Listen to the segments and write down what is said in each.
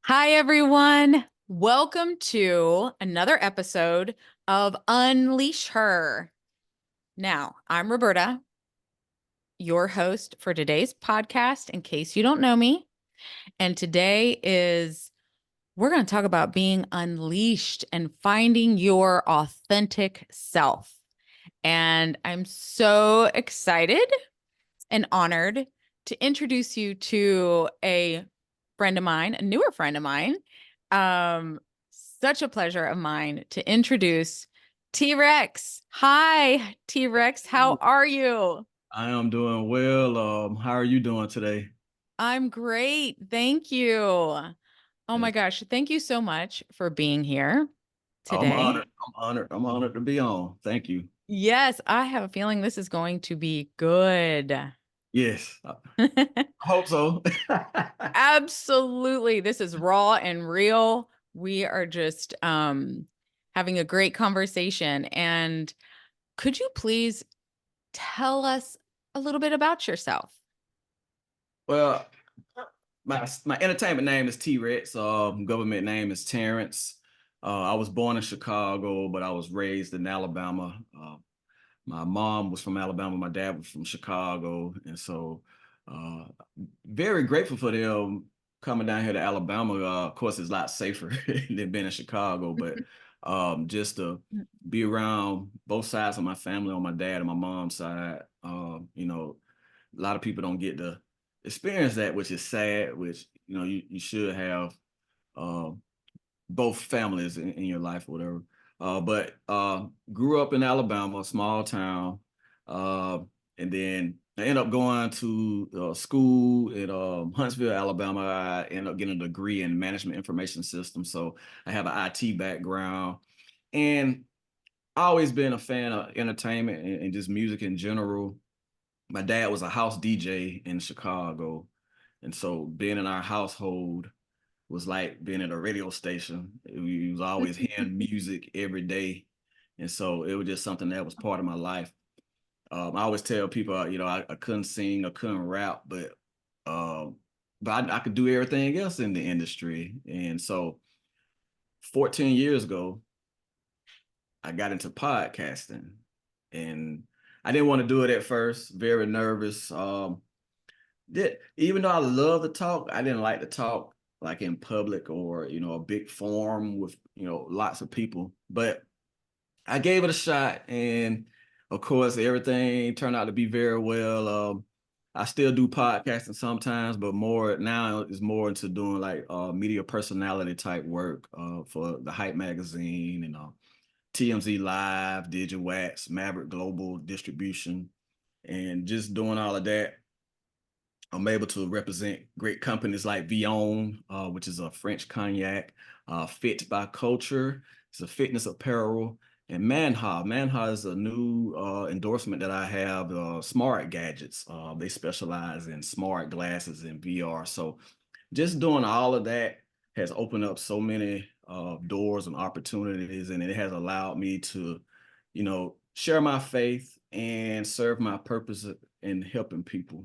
Hi, everyone. Welcome to another episode of Unleash Her. Now, I'm Roberta, your host for today's podcast, in case you don't know me. And today we're going to talk about being unleashed and finding your authentic self. And I'm so excited and honored to introduce you to a friend of mine, a newer friend of mine. Um, Such a pleasure of mine to introduce Tee Recx. Hi, Tee Recx. How are you? I am doing well. How are you doing today? I'm great. Thank you. Oh my Yes. gosh. Thank you so much for being here I'm honored. today. I'm honored. I'm honored to be on. Thank you. Yes, I have a feeling this is going to be good. Yes, I hope so. Absolutely. This is raw and real. We are just having a great conversation. And could you please tell us a little bit about yourself? Well, my entertainment name is Tee Recx. Government name is Terrence. I was born in Chicago, but I was raised in Alabama. My mom was from Alabama. My dad was from Chicago, and so uh, very grateful for them coming down here to Alabama. Of course, it's a lot safer than being in Chicago, but just to be around both sides of my family on my dad and my mom's side. A lot of people don't get to experience that, which is sad. Which you should have. Um, both families in your life or whatever. But grew up in Alabama, a small town, uh, and then I ended up going to school in Huntsville, Alabama. I ended up getting a degree in management information systems, so I have an IT background, and I always been a fan of entertainment and just music in general. My dad was a house DJ in Chicago, and so being in our household was like being at a radio station. We was always hearing music every day. And so it was just something that was part of my life. I always tell people, I couldn't sing, I couldn't rap, um, but I could do everything else in the industry. And so 14 years ago, I got into podcasting, and I didn't want to do it at first, very nervous. Even though I love to talk, I didn't like to talk like in public or a big forum with lots of people. But I gave it a shot, and of course, everything turned out to be very well. I still do podcasting sometimes, but more now is more into doing like media personality type work for the Hype magazine and TMZ Live, DigiWax, Maverick Global Distribution, and just doing all of that. I'm able to represent great companies like Vion, which is a French cognac, Fit by Culture, it's a fitness apparel, and Manha. Manha is a new endorsement that I have, Smart Gadgets. They specialize in smart glasses and VR. So just doing all of that has opened up so many doors and opportunities, and it has allowed me to, share my faith and serve my purpose in helping people.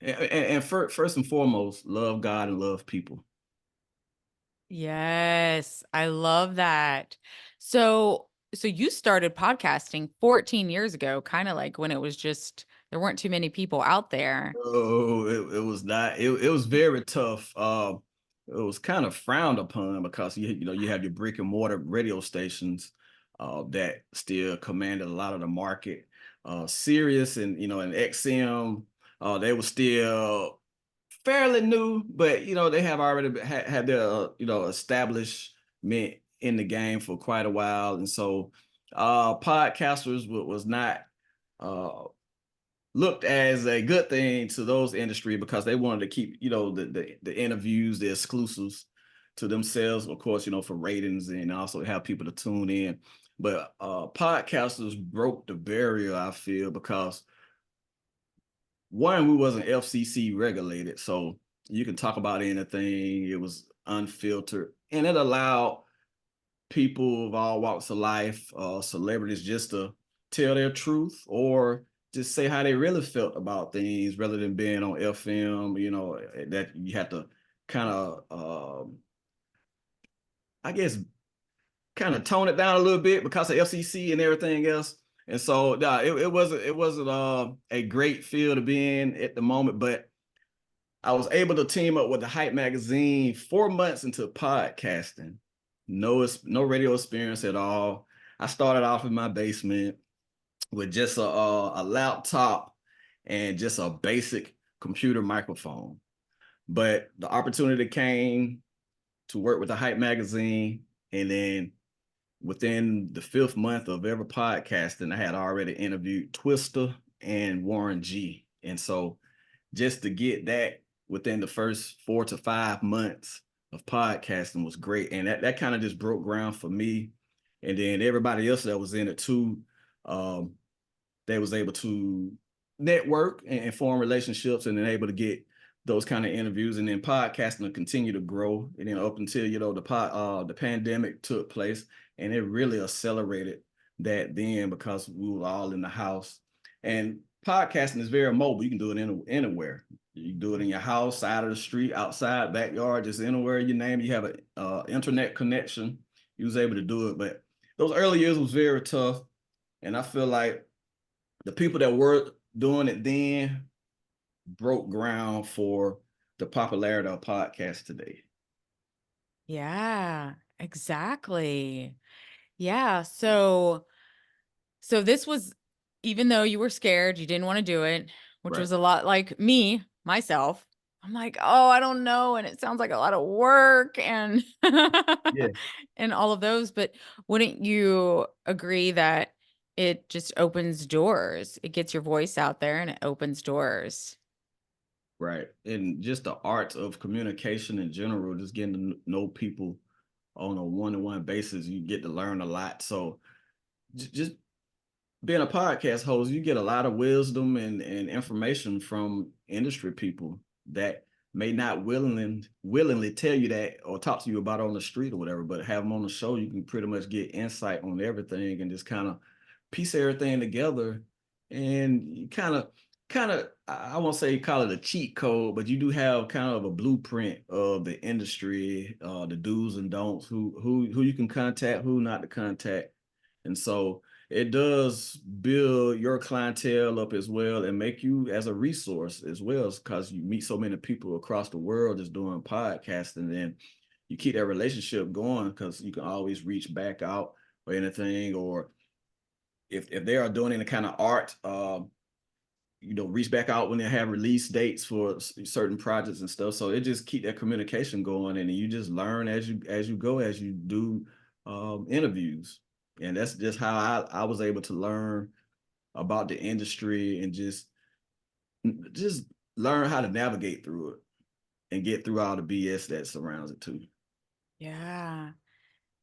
And first and foremost, love God and love people. Yes, I love that. So you started podcasting 14 years ago, kind of like when it was just there weren't too many people out there. Oh, it was not. It was very tough. It was kind of frowned upon because you have your brick and mortar radio stations that still commanded a lot of the market. Sirius and XM, they were still fairly new, but they have already had their establishment in the game for quite a while, and so podcasters was not uh, looked as a good thing to those industry because they wanted to keep the interviews, the exclusives to themselves, of course, for ratings and also have people to tune in. But podcasters broke the barrier, I feel, because one, we wasn't FCC regulated, so you can talk about anything. It was unfiltered, and it allowed people of all walks of life, celebrities, just to tell their truth or just say how they really felt about things, rather than being on FM. That you have to kind of I guess, kind of tone it down a little bit because of FCC and everything else. And so it wasn't a great field to be in at the moment, but I was able to team up with the Hype magazine 4 months into podcasting. No radio experience at all. I started off in my basement with just a laptop and just a basic computer microphone. But the opportunity came to work with the Hype magazine, and then within the 5th month of ever podcasting, I had already interviewed Twista and Warren G. And so just to get that within the first 4 to 5 months of podcasting was great. And that kind of just broke ground for me. And then everybody else that was in it too, um, they was able to network and form relationships, and then able to get those kind of interviews. And then podcasting will continue to grow. And then up until, the pandemic took place, and it really accelerated that then because we were all in the house. And podcasting is very mobile. You can do it anywhere. You can do it in your house, side of the street, outside, backyard, just anywhere you name it. You have an internet connection. You was able to do it. But those early years was very tough. And I feel like the people that were doing it then broke ground for the popularity of podcasts today. Yeah, exactly. Yeah. So this was, even though you were scared, you didn't want to do it, which Right. was a lot like me, myself. I'm like, oh, I don't know. And it sounds like a lot of work and Yeah. and all of those. But wouldn't you agree that it just opens doors? It gets your voice out there and it opens doors. Right. And just the art of communication in general, just getting to know people on a one-to-one basis, you get to learn a lot. So just being a podcast host, you get a lot of wisdom and information from industry people that may not willingly tell you that or talk to you about on the street or whatever, but have them on the show, you can pretty much get insight on everything and just kind of piece everything together. And you kind of I won't say call it a cheat code, but you do have kind of a blueprint of the industry, the do's and don'ts, who you can contact, who not to contact. And so it does build your clientele up as well and make you as a resource as well, because you meet so many people across the world just doing podcasting, and you keep that relationship going because you can always reach back out or anything. Or if they are doing any kind of art, reach back out when they have release dates for certain projects and stuff. So it just keep that communication going, and you just learn as you go, as you do interviews. And that's just how I was able to learn about the industry and just learn how to navigate through it and get through all the BS that surrounds it too. Yeah.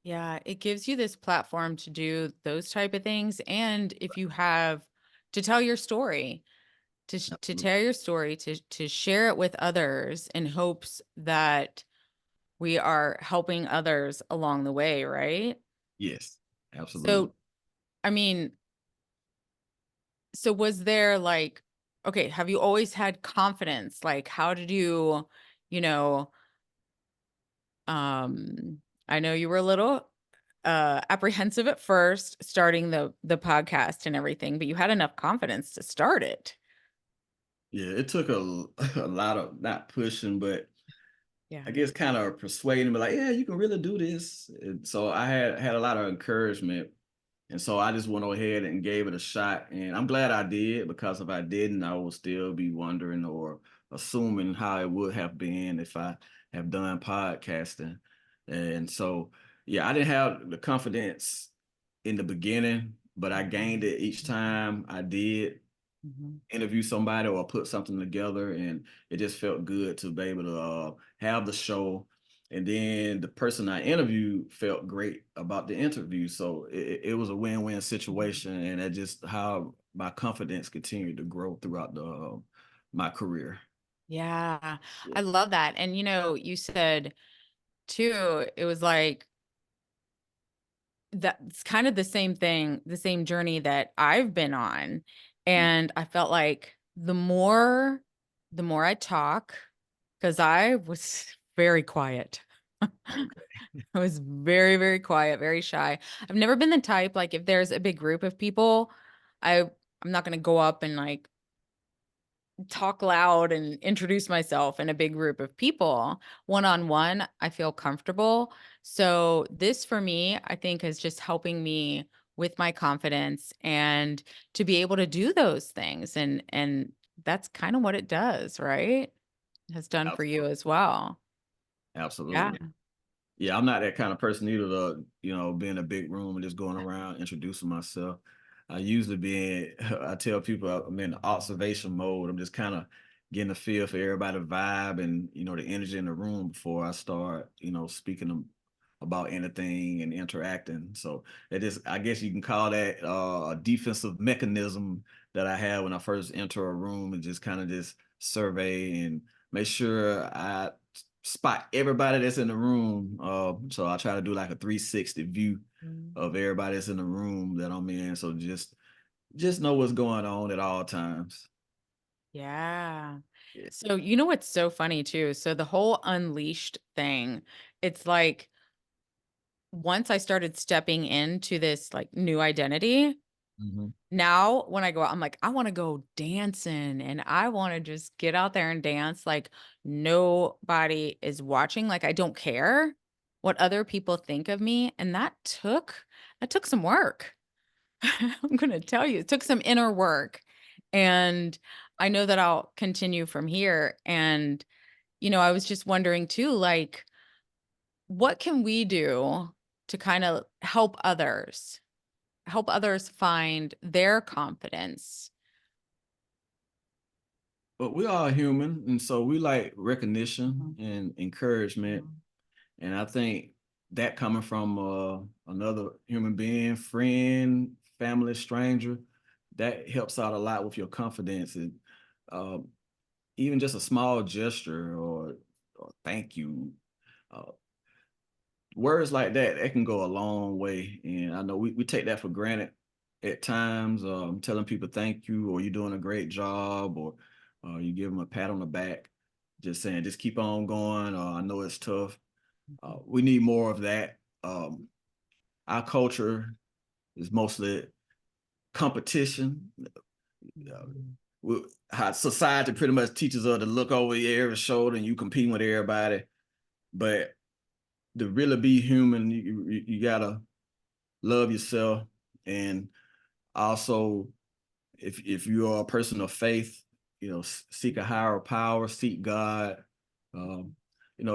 Yeah, it gives you this platform to do those type of things, and if you have to tell your story, to Absolutely. tell your story, to share it with others in hopes that we are helping others along the way, right? Yes, absolutely. So, I mean, so was there like, okay, have you always had confidence? Like, how did you, you know, I know you were a little apprehensive at first starting the podcast and everything, but you had enough confidence to start it. Yeah, it took a lot of not pushing, but Yeah. I guess kind of persuading me like, yeah, you can really do this. And so I had a lot of encouragement. And so I just went ahead and gave it a shot. And I'm glad I did, because if I didn't, I would still be wondering or assuming how it would have been if I have done podcasting. And so, yeah, I didn't have the confidence in the beginning, but I gained it each time I did Mhm. interview somebody or put something together, and it just felt good to be able to have the show. And then the person I interviewed felt great about the interview, so it was a win-win situation, and that just how my confidence continued to grow throughout my career. Yeah, Yeah. I love that. And you said too, it was like that's kind of the same thing, the same journey that I've been on. Mm. And I felt like the more I talk, because I was very quiet. Okay. I was very, very quiet, very shy. I've never been the type, like, if there's a big group of people, I'm not gonna go up and, like, talk loud and introduce myself in a big group of people. One on one, I feel comfortable. So this for me, I think is just helping me with my confidence and to be able to do those things. And that's kind of what it does, right? Has done for you Absolutely. as well. Yeah. Absolutely. Yeah, I'm not that kind of person either to, be in a big room and just going around introducing myself. I usually I tell people I'm in observation mode. I'm just kind of getting a feel for everybody's vibe and, the energy in the room before I start, speaking about anything and interacting. So I guess you can call that a defensive mechanism that I have when I first enter a room and just kind of just survey and make sure I spot everybody that's in the room. So I try to do like a 360 view Mm. of everybody that's in the room that I'm in. So just know what's going on at all times. Yeah. Yeah. So you know what's so funny too? So the whole unleashed thing, it's like once I started stepping into this like new identity, Mhm. now when I go out, I'm like, I want to go dancing and I want to just get out there and dance like nobody is watching. Like I don't care what other people think of me. And that took some work. I'm gonna tell you, it took some inner work. And I know that I'll continue from here. And, I was just wondering too, like, what can we do to kind of help others find their confidence? But we are human, and so we like recognition Mhm. and encouragement. Mhm. And I think that coming from another human being, friend, family, stranger, that helps out a lot with your confidence. And uh, even just a small gesture or thank you, uh, words like that, that can go a long way. And I know we take that for granted at times, telling people thank you or you're doing a great job or you give them a pat on the back, just saying, just keep on going. I know it's tough. We need more of that. Our culture is mostly competition. Uh, Mhm. how society pretty much teaches us to look over your shoulder and you compete with everybody. But to really be human, you gotta love yourself, and also if you are a person of faith, seek a higher power, seek God, um,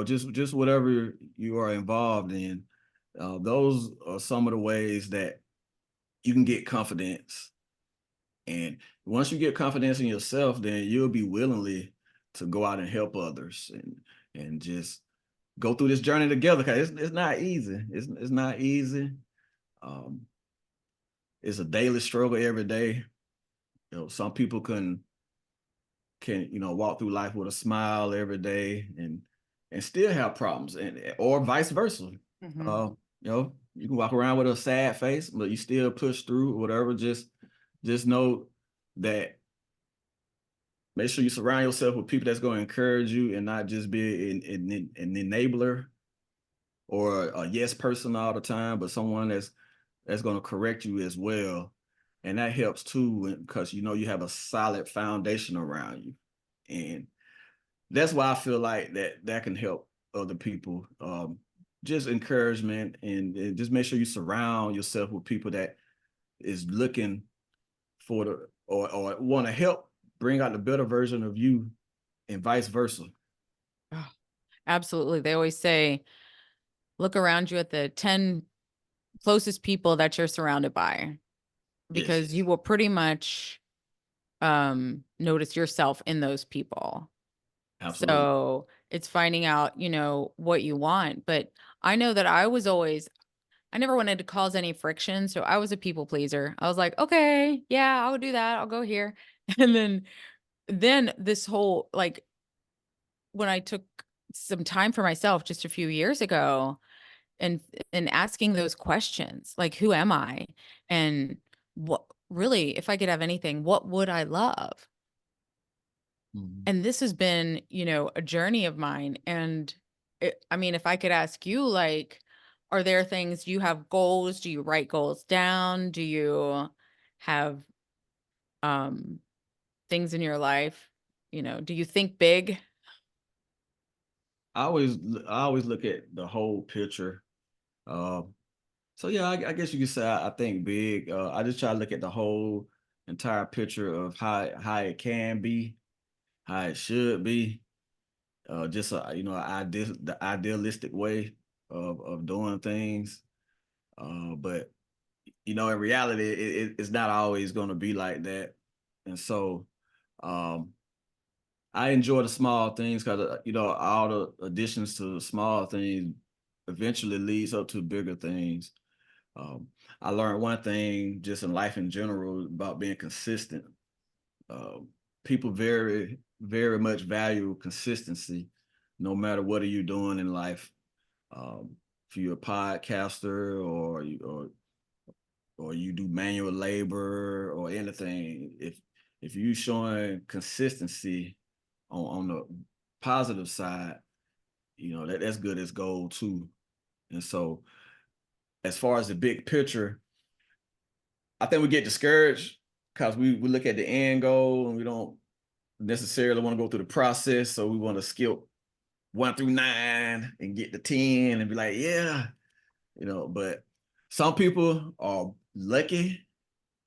just whatever you are involved in. Those are some of the ways that you can get confidence, and once you get confidence in yourself, then you'll be willingly to go out and help others and just go through this journey together because it's not easy. It's not easy. Um, it's a daily struggle every day. Some people can walk through life with a smile every day and still have problems, and or vice versa. Mhm. Uh, you can walk around with a sad face, but you still push through or whatever. Just know that. Make sure you surround yourself with people that's going to encourage you and not just be an enabler or a yes person all the time, but someone that's going to correct you as well. And that helps too because you have a solid foundation around you. And that's why I feel like that can help other people. Just encouragement and just make sure you surround yourself with people that is looking for the or want to help bring out the better version of you and vice versa. Oh, absolutely. They always say, look around you at the 10 closest people that you're surrounded by, because Yes, you will pretty much notice yourself in those people. absolutely. So it's finding out, what you want. But I know that I never wanted to cause any friction. So I was a people pleaser. I was like, okay, yeah, I'll do that. I'll go here. And then this whole like when I took some time for myself just a few years ago and asking those questions, like, who am I? And what really, if I could have anything, what would I love? Mhm. And this has been, a journey of mine. And I mean, if I could ask you, like, are there things, do you have goals? Do you write goals down? Do you have um things in your life? Do you think big? I always look at the whole picture. Um, so yeah, I guess you could say I think big. I just try to look at the whole entire picture of how it can be, how it should be. Just the idealistic way of doing things. But in reality, it's not always going to be like that. And so, um, I enjoy the small things because all the additions to the small things eventually leads up to bigger things. Um, I learned one thing just in life in general about being consistent. Uh, People very, very much value consistency, no matter what are you doing in life. If you're a podcaster or you do manual labor or anything, if you showing consistency on the positive side, that's good as gold too. And so as far as the big picture, I think we get discouraged because we look at the end goal and we don't necessarily want to go through the process. So we want to skip 1 through 9 and get to 10 and be like, yeah, but some people are lucky,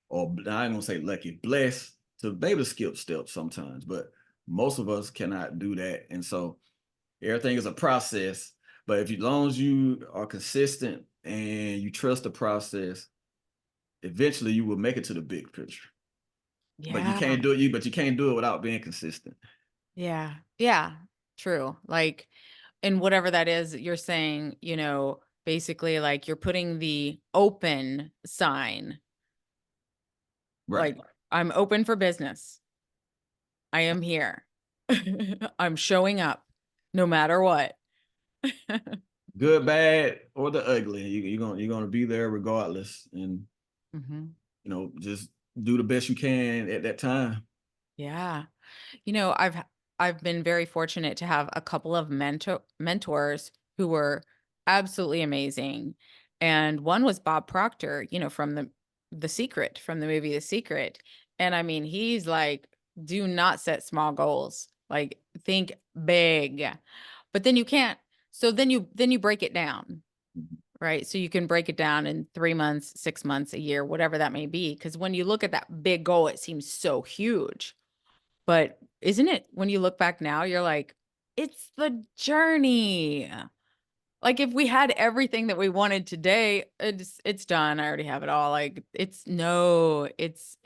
or I ain't gonna say lucky, blessed to be able to skip steps sometimes, but most of us cannot do that. And so everything is a process. But as long as you are consistent and you trust the process, eventually you will make it to the big picture. But you Yeah. can't do it, but you can't do it without being consistent. Yeah. Yeah. True. Like, and whatever that is, you're saying, basically like you're putting the open sign, Right. like, I'm open for business. I am here. I'm showing up no matter what. Good, bad, or the ugly. You're gonna be there regardless. And Mhm. just do the best you can at that time. Yeah. I've been very fortunate to have a couple of mentors who were absolutely amazing. And one was Bob Proctor, from from the movie The Secret. And I mean, he's like, do not set small goals. Like, think big. But then you can't, so then you break it down, Mhm. right? So you can break it down in 3 months, 6 months, a year, whatever that may be. Because when you look at that big goal, it seems so huge. But isn't it, when you look back now, you're like, it's the journey. Like, if we had everything that we wanted today, it's done. I already have it all. Like, it's no, it's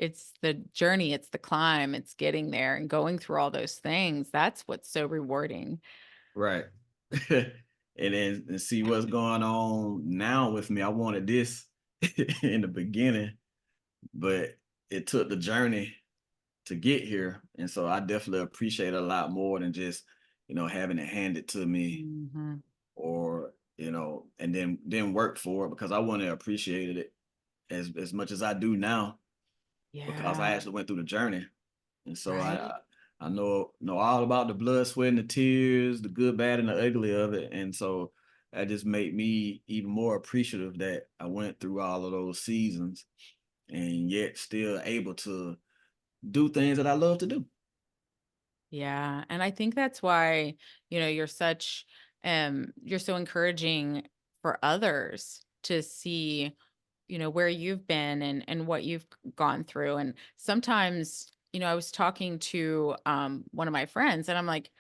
the journey, it's the climb, it's getting there and going through all those things. That's what's so rewarding. Right. And see what's going on now with me. I wanted this in the beginning, but it took the journey to get here. And so I definitely appreciate it a lot more than just, having it handed to me, Mhm. or, and then work for it, because I wouldn't have appreciated it as much as I do now, because I Yeah. actually went through the journey. And so Right. I know all about the blood, sweat, and the tears, the good, bad, and the ugly of it. And so that just made me even more appreciative that I went through all of those seasons and yet still able to do things that I love to do. Yeah, and I think that's why, you're so encouraging for others to see, where you've been and what you've gone through. And sometimes, I was talking to one of my friends and I'm like,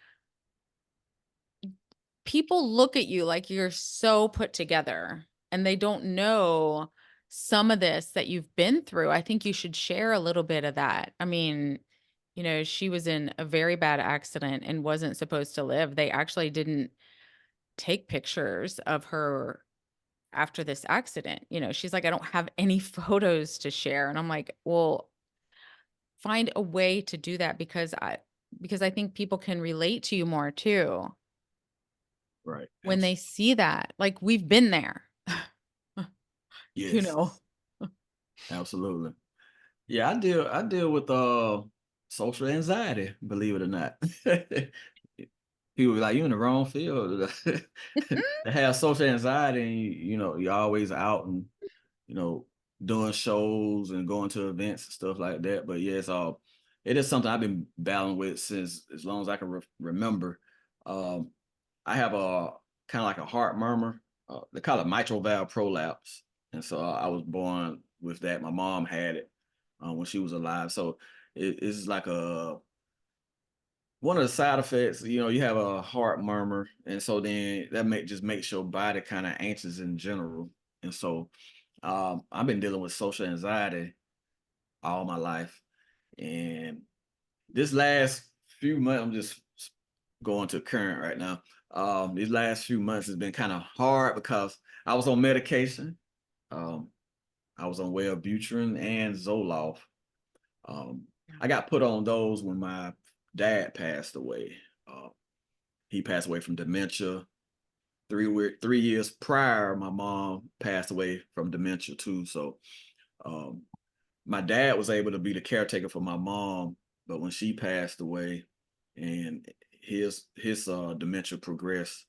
people look at you like you're so put together and they don't know some of this that you've been through. I think you should share a little bit of that. I mean, she was in a very bad accident and wasn't supposed to live. They actually didn't take pictures of her after this accident. She's like, I don't have any photos to share. And I'm like, well, find a way to do that, because I think people can relate to you more too Right. when they see that. Like, we've been there. you Yes, know. absolutely. Yeah, I deal with social anxiety, believe it or not. people be like, "You in the wrong field." To have social anxiety and you're always out and, you know, doing shows and going to events and stuff like that. But yeah, it is something I've been battling with since as long as I can remember. Um, I have a kind of like a heart murmur. They call it mitral valve prolapse, and so I was born with that. My mom had it when she was alive, so it's like a one of the side effects. You have a heart murmur, and so then that just makes your body kind of anxious in general. And so I've been dealing with social anxiety all my life, and this last few months, I'm just going to current right now. These last few months has been kind of hard because I was on medication. Um, I was on Wellbutrin and Zoloft. Um, I got put on those when my dad passed away. Uh, he passed away from dementia. 3 years prior, my mom passed away from dementia too. So um, my dad was able to be the caretaker for my mom, but when she passed away and his dementia progressed,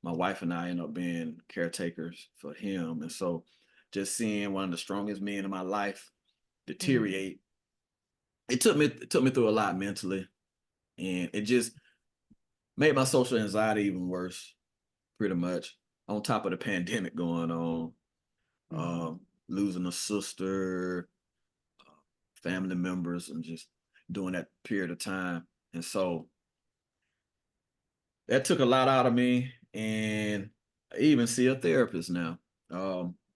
my wife and I ended up being caretakers for him. And so just seeing one of the strongest men in my life Mm, deteriorate, it took me through a lot mentally, and it just made my social anxiety even worse, pretty much. On top of the pandemic going on, mhm, losing a sister, family members, and just during that period of time. And so that took a lot out of me. And I even see a therapist now.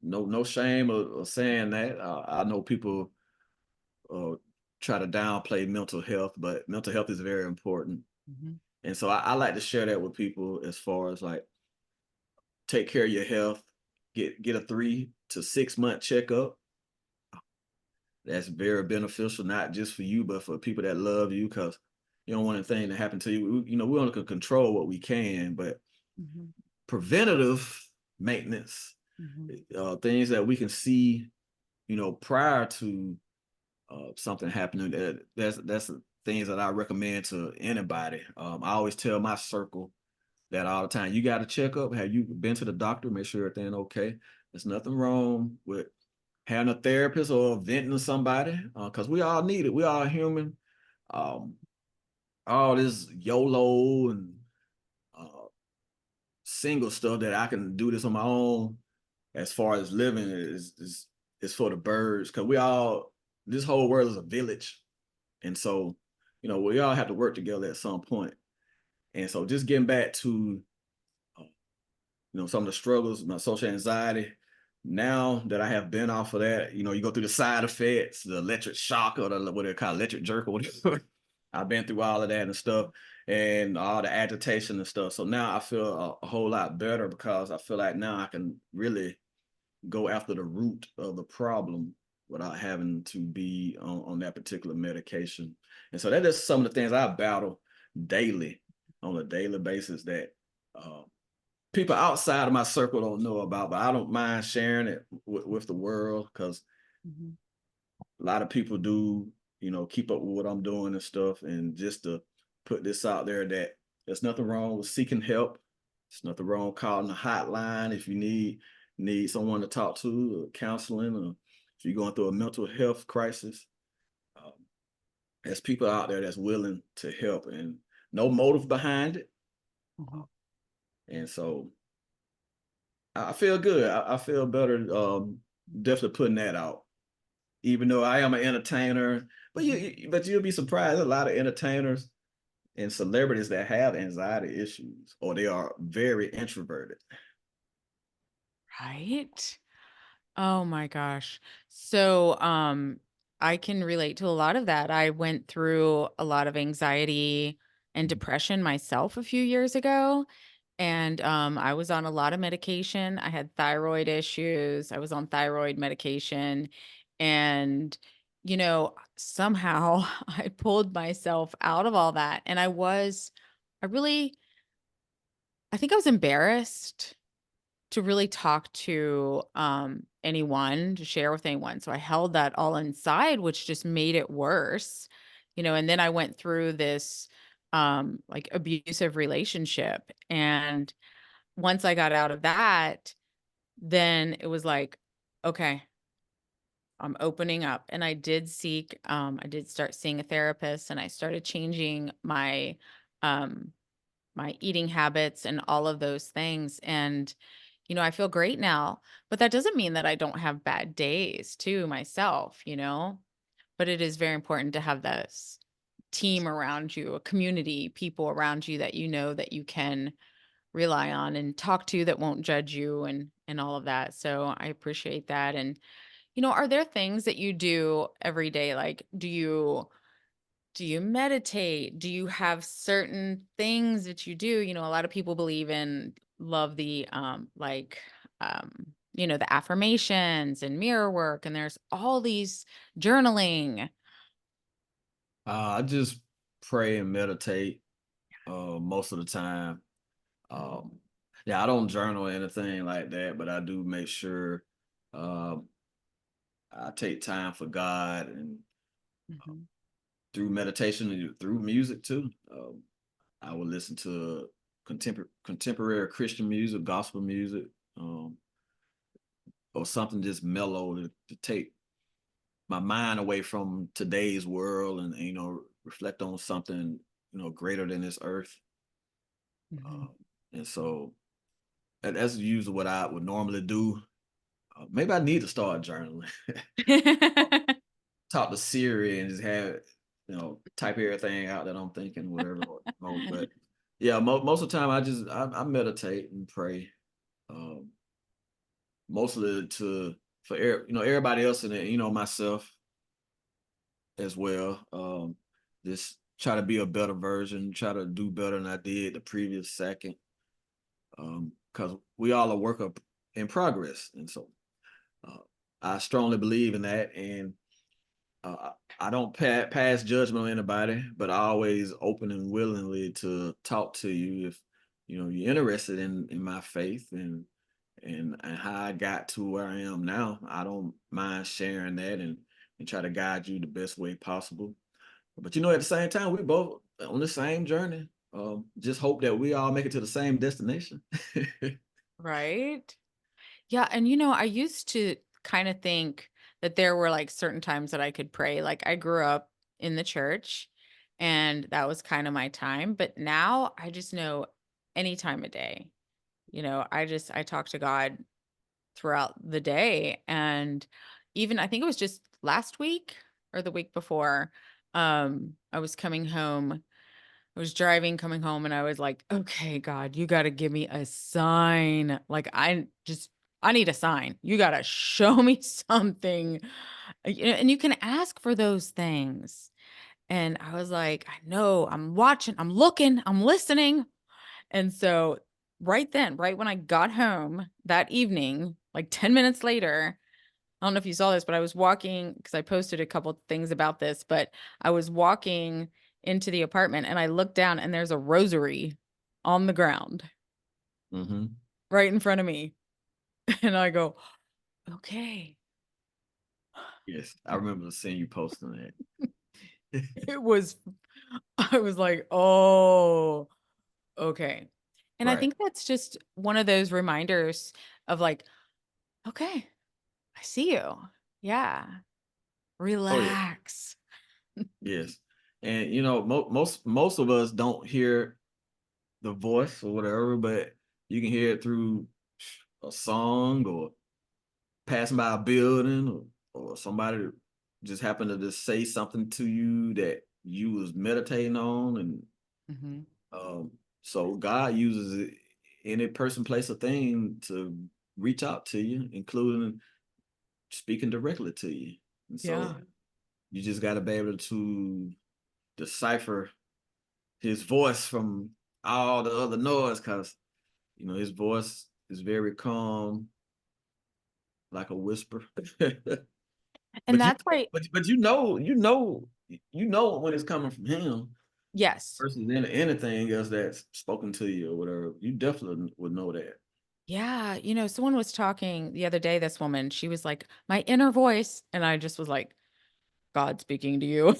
No shame of saying that. I know people uh, try to downplay mental health, but mental health is very important. mhm. And so I like to share that with people as far as like take care of your health, get a 3 to 6 month checkup. That's very beneficial, not just for you, but for people that love you, because you don't want anything to happen to you. We only can control what we can, but Mhm, preventative maintenance, mhm, things that we can see, prior to something happening. That's the things that I recommend to anybody. I always tell my circle that all the time. You got to check up. Have you been to the doctor? Make sure everything okay. There's nothing wrong with having a therapist or venting to somebody, because we all need it. We all human. Um, all this YOLO and uh, single stuff that I can do this on my own, as far as living, is for the birds. Because this whole world is a village, and so we all have to work together at some point. And so just getting back to uh, some of the struggles, my social anxiety. Now that I have been off of that, you go through the side effects, the electric shock, or what they call electric jerk, or whatever. I've been through all of that and stuff, and all the agitation and stuff. So now I feel a whole lot better, because I feel like now I can really go after the root of the problem without having to be on that particular medication. And so that is some of the things I battle daily, on a daily basis, that uh, people outside of my circle don't know about, but I don't mind sharing it with the world, because mhm, a lot of people do, keep up with what I'm doing and stuff. And just to put this out there, that there's nothing wrong with seeking help. There's nothing wrong calling the hotline if you need someone to talk to, or counseling, or if you're going through a mental health crisis. Um, there's people out there that's willing to help, and no motive behind it. mhm. And so I feel good. I feel better. Definitely putting that out. Even though I am an entertainer, but Mhm. but you'll be surprised. A lot of entertainers and celebrities that have anxiety issues, or they are very introverted. Right? Oh my gosh. So, I can relate to a lot of that. I went through a lot of anxiety and depression myself a few years ago. And I was on a lot of medication. I had thyroid issues. I was on thyroid medication. And, somehow I pulled myself out of all that. And I really, I think I was embarrassed to really talk to anyone, to share with anyone. So I held that all inside, which just made it worse. And then I went through this like abusive relationship. And once I got out of that, then it was like, okay, I'm opening up. And I did start seeing a therapist, and I started changing um, my eating habits and all of those things. And, I feel great now, but that doesn't mean that I don't have bad days too myself, but it is very important to have this team around you, a community, people around you that that you can rely on and talk to, that won't judge you, and all of that. So I appreciate that. And are there things that you do every day? Like, do you meditate? Do you have certain things that you do? A lot of people believe in love the the affirmations and mirror work, and there's all these journaling. I just pray and meditate most of the time. Mhm, Um, yeah, I don't journal or anything like that, but I do make sure um, I take time for God and mhm, through meditation and through music too. I would listen to contemporary Christian music, gospel music, um, or something just mellow to take my mind away from today's world and reflect on something greater than this earth. mhm. Um, and so that's usually what I would normally do. Maybe I need to start journaling. Talk to Siri and just have type everything out that I'm thinking, whatever. But yeah, most of the time I meditate and pray. Um, Mostly to for everybody else, and then myself as well. Just try to be a better version, try to do better than I did the previous second. Because we all are work up in progress, and so uh, I strongly believe in that. And I don't pass judgment on anybody, but I always open and willingly to talk to you if you're interested in my faith and how I got to where I am now. I don't mind sharing that and try to guide you the best way possible. But at the same time, we both on the same journey. Just hope that we all make it to the same destination. Right? Yeah, and I used to kind of think that there were like certain times that I could pray. Like, I grew up in the church, and that was kind of my time, but now I just know any time of day. I talk to God throughout the day. And even I think it was just last week or the week before, I was coming home. I was driving coming home, and I was like, "Okay, God, you got to give me a sign. Like, I need a sign. You got to show me something." And you can ask for those things. And I was like, "I know. I'm watching. I'm looking. I'm listening." And so right then, right when I got home that evening, like 10 minutes later, I don't know if you saw this, but I was walking because I posted a couple things about this, but I was walking into the apartment, and I looked down, and there's a rosary on the ground Hmm. right in front of me. And I go, okay. Yes, I remember seeing you posting that. It was, I was like, oh, okay. And I Right. think that's just one of those reminders of like, okay, I see you. Yeah. Oh yeah. Relax. Yes. And most of us don't hear the voice or whatever, but you can hear it through a song or passing by a building or somebody just happened to just say something to you that you was meditating on. And Mhm. um so God uses it, any person, place, or thing to reach out to you, including speaking directly to you. And so Yeah. you just got to be able to decipher his voice from all the other noise, because his voice is very calm, like a whisper. And but you that's why, but when it's coming from him yes. versus anything else that's spoken to you or whatever. You definitely would know that. Yeah. Someone was talking the other day, this woman, she was like, my inner voice. And I just was like, God speaking to you.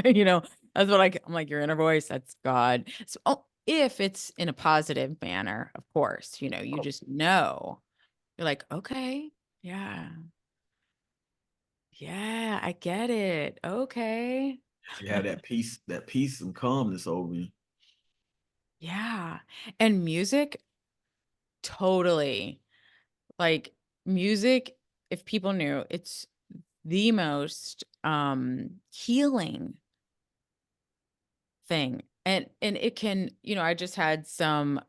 you know, That's what I'm like, your inner voice, that's God. So, oh, if it's in a positive manner, of course, you Oh, just know. You're like, okay, yeah, yeah, I get it. Okay. you have that peace and calmness over you. Yeah. And music, totally. Like music, if people knew, it's the most healing thing. And it can, I just had some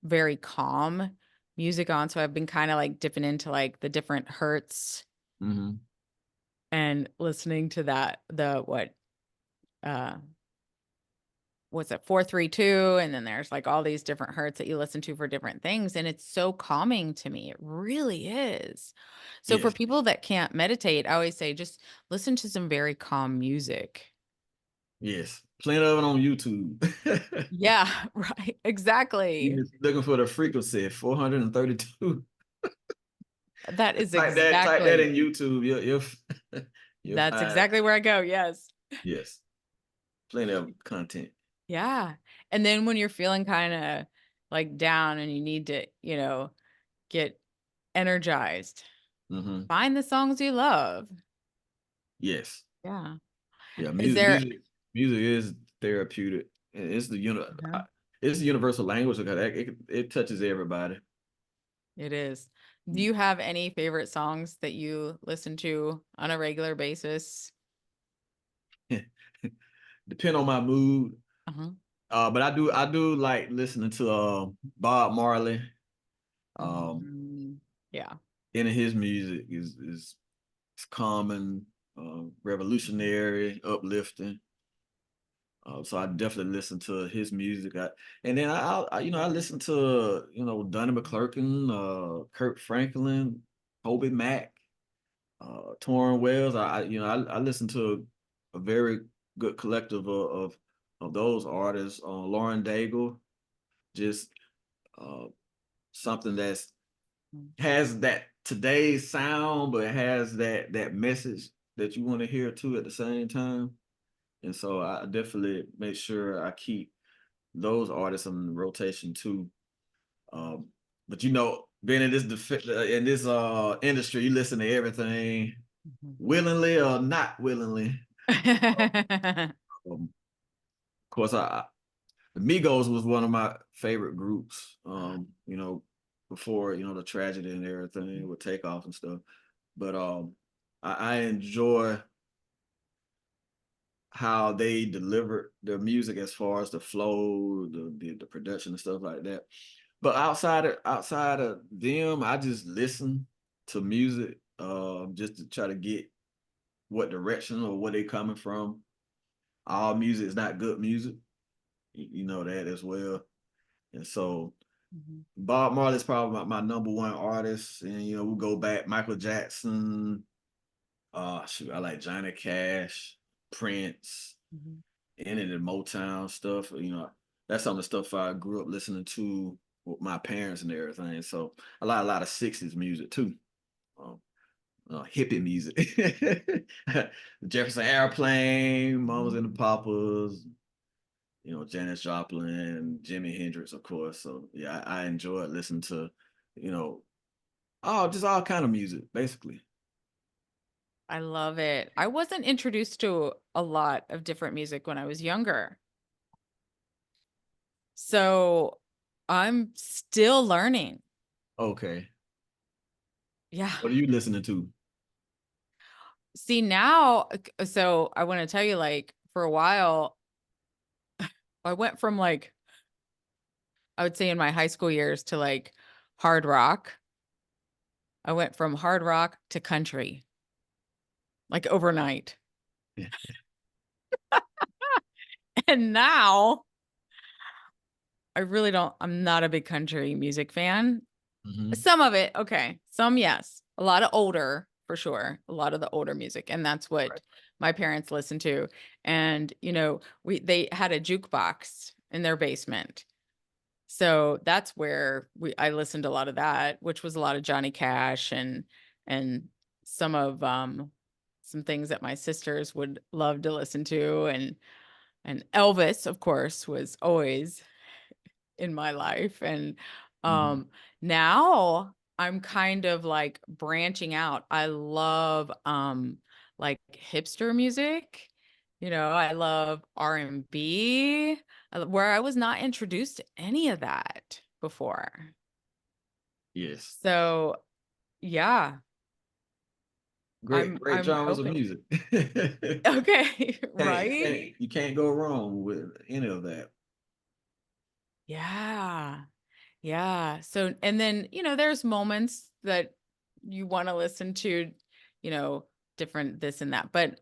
very calm music on, so I've been kind of like dipping into like the different hertz Hmm. and listening to that, the uh what's it, 432, and then there's like all these different hertz that you listen to for different things, and it's so calming to me. It really is. So for Yes, people that can't meditate, I always say just listen to some very calm music. yes. Plenty of it on YouTube. Yeah, right. You're Exactly. just looking for the frequency, 432. That is Type that exactly in YouTube. You'll that's find, exactly where I go. Yes. yes, plenty of content. Yeah. And then when you're feeling kind of like down and you need to, get energized, Hmm. find the songs you love. Yes. Yeah. Yeah, Is there music is therapeutic. And Mhm. it's the universal language because it touches everybody. It is. Do you have any favorite songs that you listen to on a regular basis? Depend on my mood. Uh-huh. But I do like listening to Bob Marley. Um, Mhm. Yeah. Any of his music is calming, revolutionary, uplifting. So I definitely listen to his music. And then I listen to Donnie McClurkin, Kurt Franklin, Toby Mac, Torrin Wells. I listen to a very good collective of those artists. Lauren Daigle, just uh, something that's has that today's sound, but has that message that you want to hear too at the same time. And so I definitely make sure I keep those artists in rotation too. Um, but being in this industry, you listen to everything Mhm. willingly or not willingly. Um, of course, the Migos was one of my favorite groups. Before the tragedy and everything with Takeoff and stuff. But I enjoy how they delivered their music as far as the flow, the production and stuff like that. But outside of them, I just listen to music just to try to get what direction or where they coming from. All music is not good music. You know that as well. And so Mhm. Bob Marley's probably my number one artist. And we'll go back Michael Jackson. Shoot, I like Johnny Cash, Prince, Mhm. any of the Motown stuff. That's some of the stuff I grew up listening to with my parents and everything. So I like a lot of '60s music too. Um, Hippie music. Jefferson Airplane, Mamas and the Papas, Janis Joplin, Jimi Hendrix, of course. So yeah, I enjoy listening to, you know, just all kind of music, basically. I love it. I wasn't introduced to a lot of different music when I was younger. So I'm still learning. Okay. Yeah. What are you listening to? See now, so I want to tell you, like, for a while, I went from like, I would say in my high school years to like hard rock. I went from hard rock to country, like overnight. And now I'm not a big country music fan. Hmm. Some of it, okay. Some, yes. A lot of older, for sure. A lot of the older music. And that's Right. what my parents listened to. And, they had a jukebox in their basement. So that's where I listened to a lot of that, which was a lot of Johnny Cash and some of some things that my sisters would love to listen to. And And Elvis, of course, was always in my life. And Mhm. now I'm kind of like branching out. I love like hipster music. I love R&B, where I was not introduced to any of that before. Yes. So, yeah, Great I'm genres of open. music. Okay, Can't, right? you can't go wrong with any of that. Yeah. Yeah. So, and then, there's moments that you want to listen to, you know, different this and that. But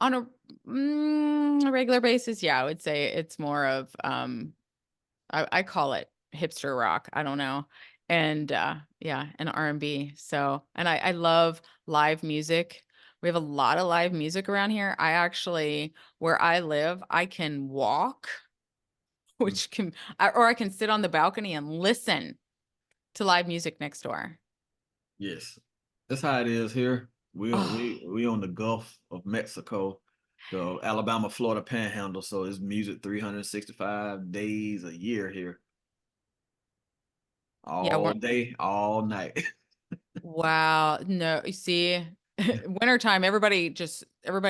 on a regular basis, yeah, I would say it's more of I call it hipster rock. I don't know. And yeah, and R&B. So, and I love live music. We have a lot of live music around here. I actually, where I live, I can walk, Mm. or I can sit on the balcony and listen to live music next door. Yes, that's how it is here. Oh, We on the Gulf of Mexico, the Alabama, Florida Panhandle. So it's music 365 days a year here, yeah. all day, all night. Wow. No, you see, wintertime, everybody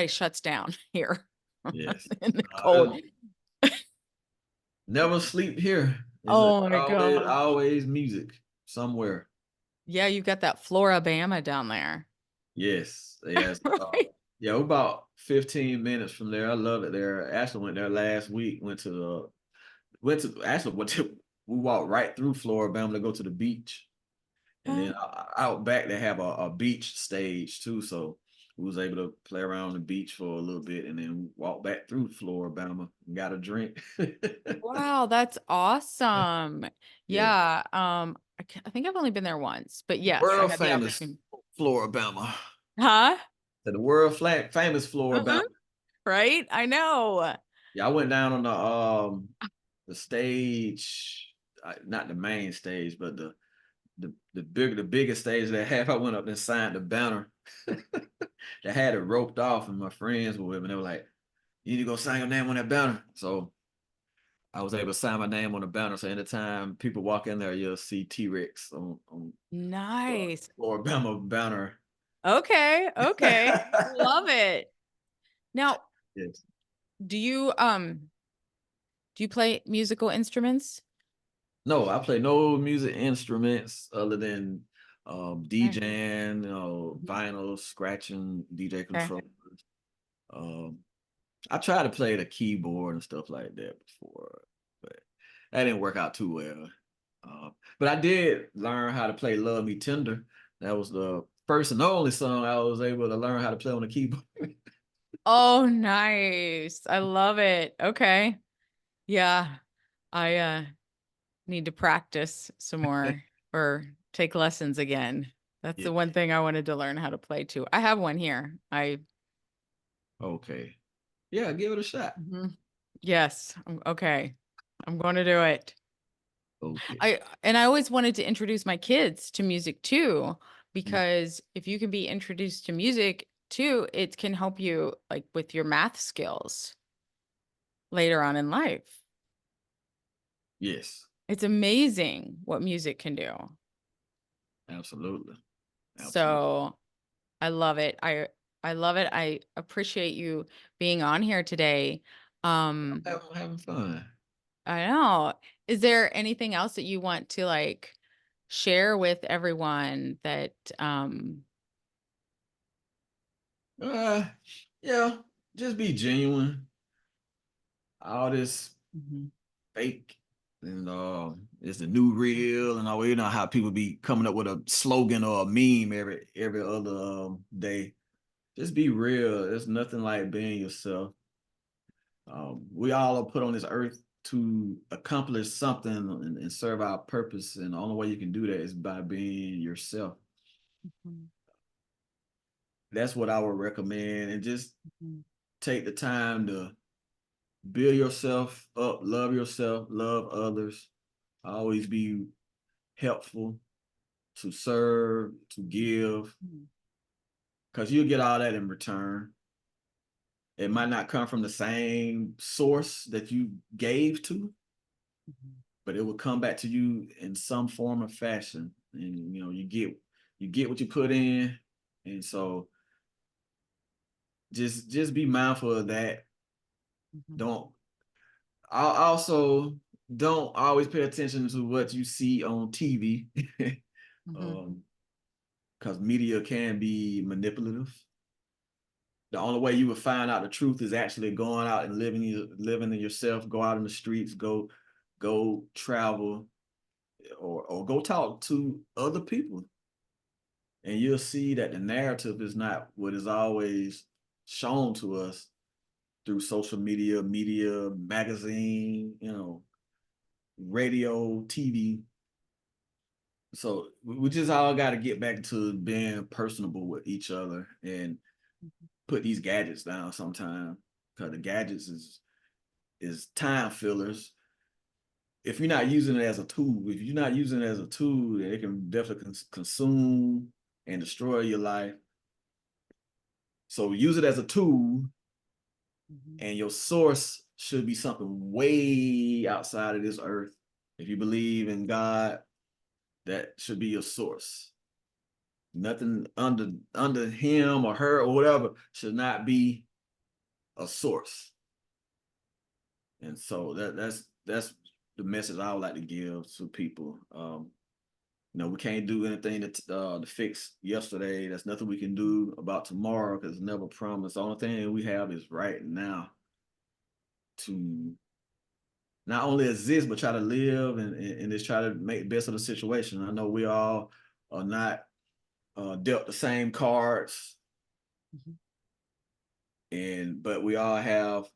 shuts down here Yes, in the cold. never sleep here. It's Oh my God. always music somewhere. Yeah, you've got that Florabama down there. Yes, yes. Right. Yeah, we're about 15 minutes from there. I love it there. Ashley went there last week. Went to we walked right through Floribama to go to the beach, and then out back they have a beach stage too. So we was able to play around on the beach for a little bit, and then walk back through Floribama and got a drink. Wow, that's awesome. Yeah, Yeah. I think I've only been there once, but yes, I world had the famous opportunity. Floribama. Huh? The world famous Floribama. Uh-huh. Right? I know. Yeah, I went down on the stage, not the main stage, but the biggest stage they have. I went up and signed the banner. They had it roped off, and my friends were with me. They were like, "You need to go sign your name on that banner." So I was able to sign my name on the banner. So anytime people walk in there, you'll see Tee Recx on the Nice. Alabama banner. Okay, okay. Love it. Now, Yes. do you play musical instruments? No, I play no music instruments other than Okay. DJing, Mhm. vinyl, scratching, DJ Okay. controllers. Um, I tried to play the keyboard and stuff like that before, but that didn't work out too well. But I did learn how to play "Love Me Tender." That was the first and only song I was able to learn how to play on the keyboard. Oh, nice. I love it. Okay. Yeah. I need to practice some more or take lessons again. That's Yeah. the one thing I wanted to learn how to play too. I have one here. Okay. Yeah, give it a shot. Mhm. Yes. Okay. I'm going to do it. Okay. I always wanted to introduce my kids to music too, Mm. because if you can be introduced to music too, it can help you like with your math skills later on in life. Yes, It's amazing what music can do. absolutely. Absolutely. So I love it. I love it. I appreciate you being on here today. Um, Having fun. I know. Is there anything else that you want to like share with everyone that Uh, yeah, just be genuine. All this Mhm. fake and it's the new real and all, you know how people be coming up with a slogan or a meme every other day. Just be real. There's nothing like being yourself. We all are put on this earth to accomplish something and serve our purpose, and the only way you can do that is by being yourself. Mhm. That's what I would recommend, and just Mhm. take the time to build yourself up, love others, always be helpful, to serve, to give, Mhm. because you'll get all that in return. It might not come from the same source that you gave to, Mhm. but it will come back to you in some form or fashion. And you get what you put in. And so just be mindful of that. Mhm. Don't I also don't always pay attention to what you see on TV. Mhm. um, because media can be manipulative. The only way you will find out the truth is actually going out and living in yourself. Go out in the streets. Go travel, or go talk to other people, and you'll see that the narrative is not what is always shown to us through social media, magazine, radio, TV. So we just all got to get back to being personable with each other and Mhm. put these gadgets down sometime, because the gadgets is time fillers. If you're not using it as a tool, if you're not using it as a tool, it can definitely consume and destroy your life. So use it as a tool, Mhm. and your source should be something way outside of this earth. If you believe in God, that should be your source. Nothing under him or her or whatever should not be a source. And so that's the message I would like to give to people. We can't do anything to fix yesterday. There's nothing we can do about tomorrow because it's never promised. The only thing we have is right now to not only exist but try to live and just try to make the best of the situation. I know we all are not dealt the same cards, Mhm. but we all have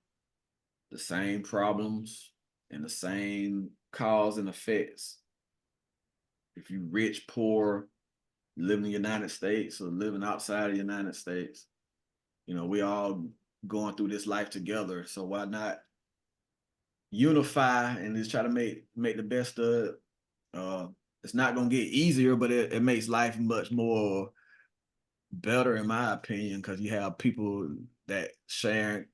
the same problems and the same cause and effects. If you rich, poor, live in the United States or living outside of the United States, we all going through this life together. So why not unify and just try to make the best of it? It's not gonna get easier, but it makes life much more better in my opinion, because you have people that share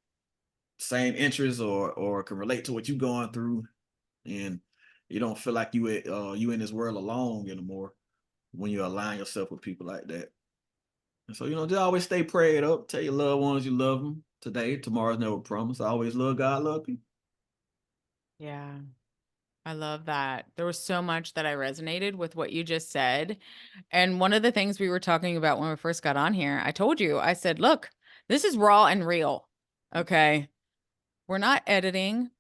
same interests or can relate to what you're going through, and you don't feel like you in this world alone anymore when you align yourself with people like that. And so just always stay prayed up. Tell your loved ones you love them today. Tomorrow's never promised. I always love God, love people. Yeah. I love that. There was so much that I resonated with what you just said. And one of the things we were talking about when we first got on here, I told you, I said, look, this is raw and real. Okay. We're not editing.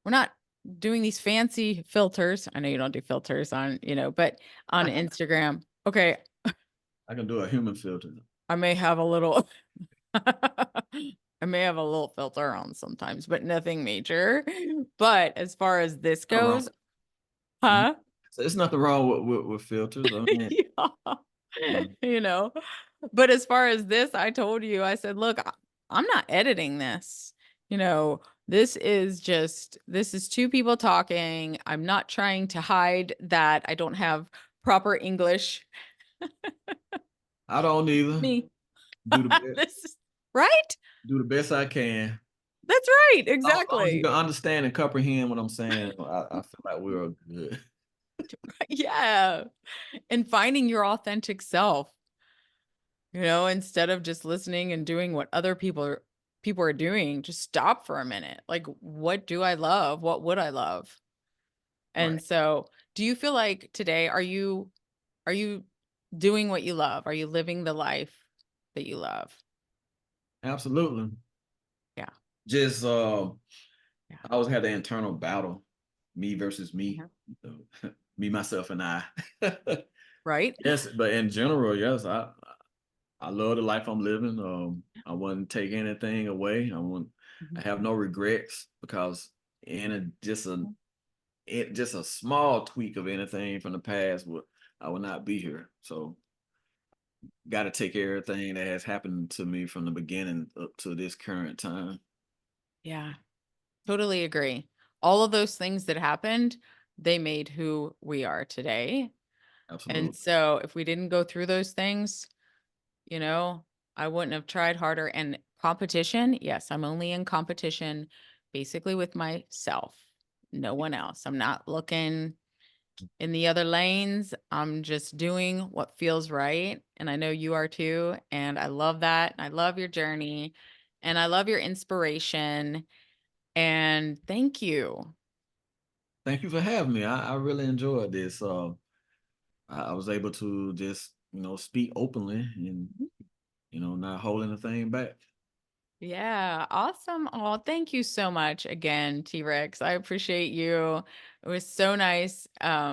We're not doing these fancy filters. I know you don't do filters on, but on Instagram. Okay. I can do a human filter. I may have a little, I may have a little filter on sometimes, but nothing major. But as far as this Nothing wrong. goes, huh? So there's nothing wrong with filters. I mean, Yeah. uh, You know? But as far as this, I told you, I said, "Look, I'm not editing this. You know, this is two people talking. I'm not trying to hide that I don't have proper English." I don't either. Me. Do the best, This is right? do the best I can. That's right. As long as you Exactly. can understand and comprehend what I'm saying, I feel like we're good. Yeah. And finding your authentic self. Instead of just listening and doing what other people are doing, just stop for a minute. Like, what do I love? What would I love? And Right. so, do you feel like today are you doing what you love? Are you living the life that you love? Absolutely. Yeah. Just Yeah. I always had the internal battle, me versus me, Mhm. me, myself, and I. Right? Yes, but in general, yes, I love the life I'm living. I wouldn't take anything away. I Mhm. have no regrets, because in Mhm. just a small tweak of anything from the past would I would not be here. So got to take everything that has happened to me from the beginning up to this current time. Yeah. Totally agree. All of those things that happened, they made who we are today. And Absolutely. so if we didn't go through those things, You know, I wouldn't have tried harder and competition, yes, I'm only in competition basically with myself, no one else. I'm not looking in the other lanes. I'm just doing what feels right. And I know you are too. And I love that. I love your journey and I love your inspiration. And thank you. Thank you for having me. I really enjoyed this. I was able to just, speak openly and, not holding a thing back. Yeah, awesome. Oh, thank you so much again, Tee Recx. I appreciate you. It was so nice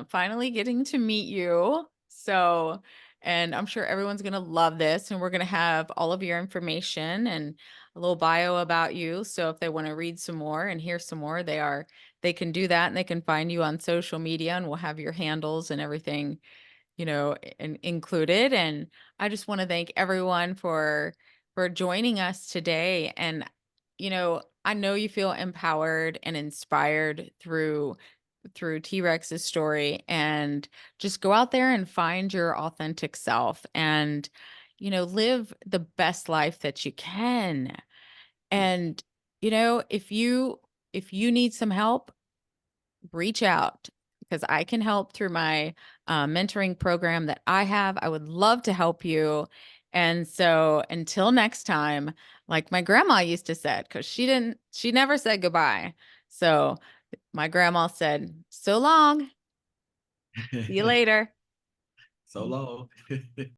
finally getting to meet you. So, and I'm sure everyone's going to love this. And we're going to have all of your information and a little bio about you. So if they want to read some more and hear some more, they can do that and they can find you on social media and we'll have your handles and everything included. And I just want to thank everyone for joining us today. And I know you feel empowered and inspired through Tee Rex's story, and just go out there and find your authentic self and live the best life that you can. And if you need some help, reach out because I can help through my mentoring program that I have. I would love to help you. And so until next time, like my grandma used to say, because she never said goodbye. So my grandma said, so long, see you later. So long.